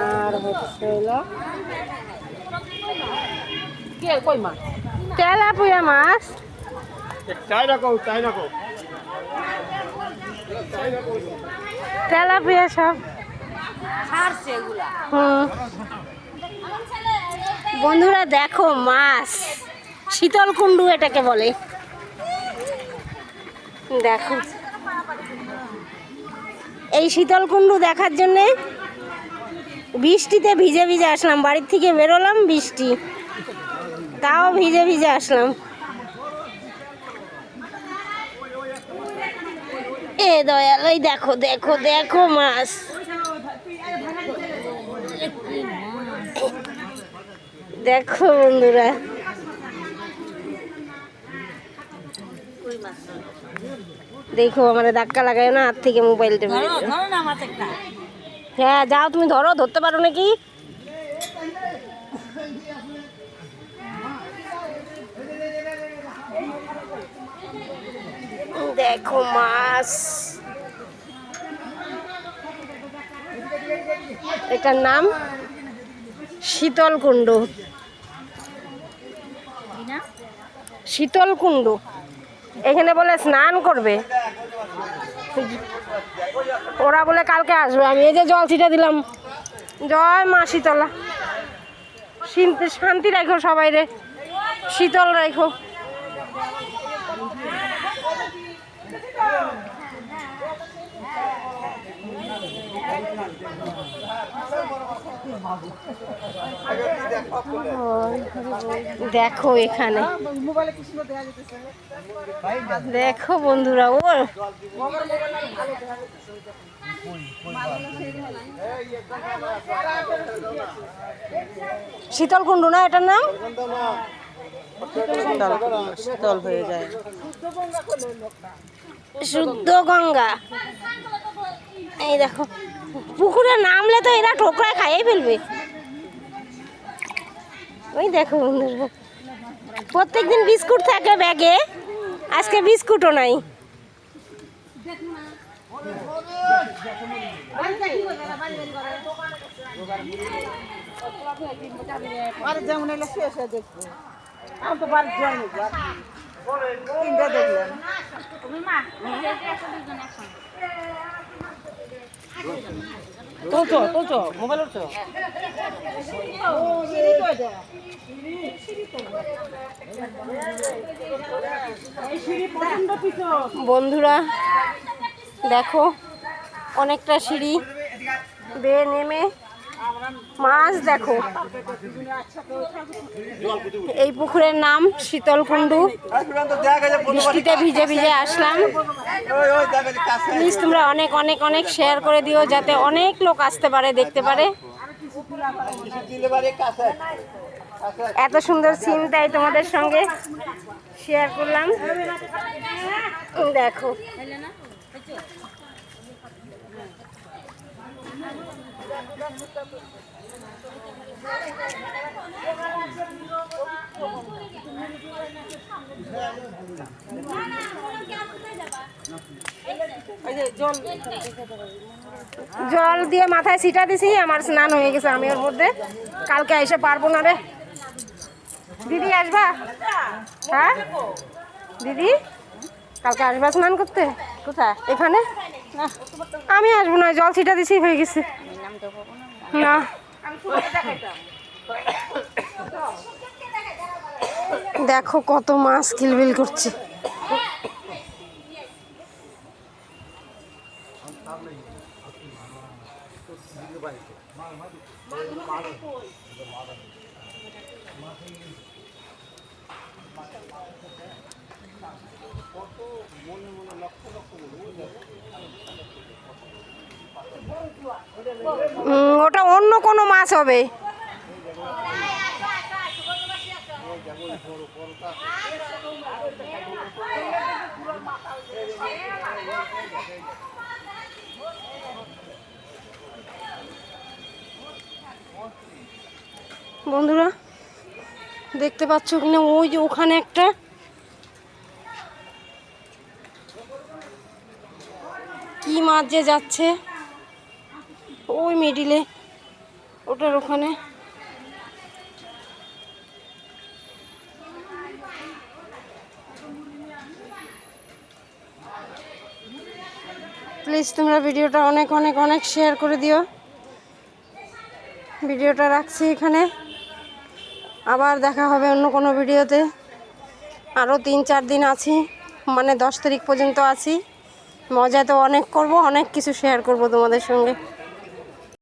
আর হচ্ছে হলো কই মাছ, তেলাপিয়া মাছ। তেলাপিয়া সব বন্ধুরা দেখো মাছ, শীতল কুণ্ডু এটাকে বলে। দেখো এই শীতল কুণ্ডু দেখার জন্যে বৃষ্টিতে ভিজে ভিজে আসলাম, বাড়ির থেকে বেরোলাম বৃষ্টি, তাও ভিজে ভিজে আসলাম। এ দয়াল, এই দেখো দেখো দেখো মাছ, দেখো বন্ধুরা। দেখো আমার ধাক্কা লাগায় না, হাত থেকে মোবাইলটা। হ্যাঁ যাও তুমি ধরো, ধরতে পারো নাকি? দেখো মাছ, এটার নাম শীতল কুণ্ডু। শীতল কুণ্ডু, এখানে বলে স্নান করবে ওরা, বলে কালকে আসবে। আমি এই যে জল ছিটা দিলাম। জয় মা শীতলা, শান্তি রাখো সবাই রে, শীতল রাখো। দেখো এখানে দেখো বন্ধুরা, ও শীতল কুণ্ডু না এটার নাম? শীতল হয়ে যায়, শুদ্ধ গঙ্গা। এই দেখো পুকুরে নামলে তো এরা ঠোকরায় খাইয়ে ফেলবে। ওই দেখো বন্ধুরা, প্রত্যেকদিন বিস্কুট থাকে ব্যাগে, আজকে বিস্কুটও নাই। বন্ধুরা দেখো অনেকটা সিঁড়ি বেয়ে নেমে মাছ দেখো। এই পুকুরের নাম শীতল কুণ্ডু। বৃষ্টিতে ভিজে ভিজে আসলাম। প্লিজ তোমরা অনেক অনেক অনেক শেয়ার করে দিও, যাতে অনেক লোক আসতে পারে, দেখতে পারে। এত সুন্দর সিন তাই তোমাদের সঙ্গে শেয়ার করলাম। দেখো জল দিয়ে মাথায় ছিটা দিছি, আমার স্নান হয়ে গেছে। আমি ওর মধ্যে কালকে এসে পারবো না রে। দিদি আসবা? হ্যাঁ দিদি কালকে আসবা স্নান করতে? কোথায়? এখানে। আমি আসবো না, জল ছিটা দিছি, হয়ে গেছে। না দেখো কত মাছ কিলবিল করছে। ওটা অন্য কোনো মাছ হবে। বন্ধুরা দেখতে পাচ্ছ কিনা, ওই যে ওখানে একটা কি মাছ যে যাচ্ছে। ওই মিডিলে ওটার ওখানে। প্লিজ তোমরা ভিডিওটা অনেক অনেক অনেক শেয়ার করে দিও। ভিডিওটা রাখছি এখানে, আবার দেখা হবে অন্য কোনো ভিডিওতে। আরও 3-4 দিন আছি, মানে 10 তারিখ পর্যন্ত আছি। মজা তো অনেক করব, অনেক কিছু শেয়ার করব তোমাদের সঙ্গে।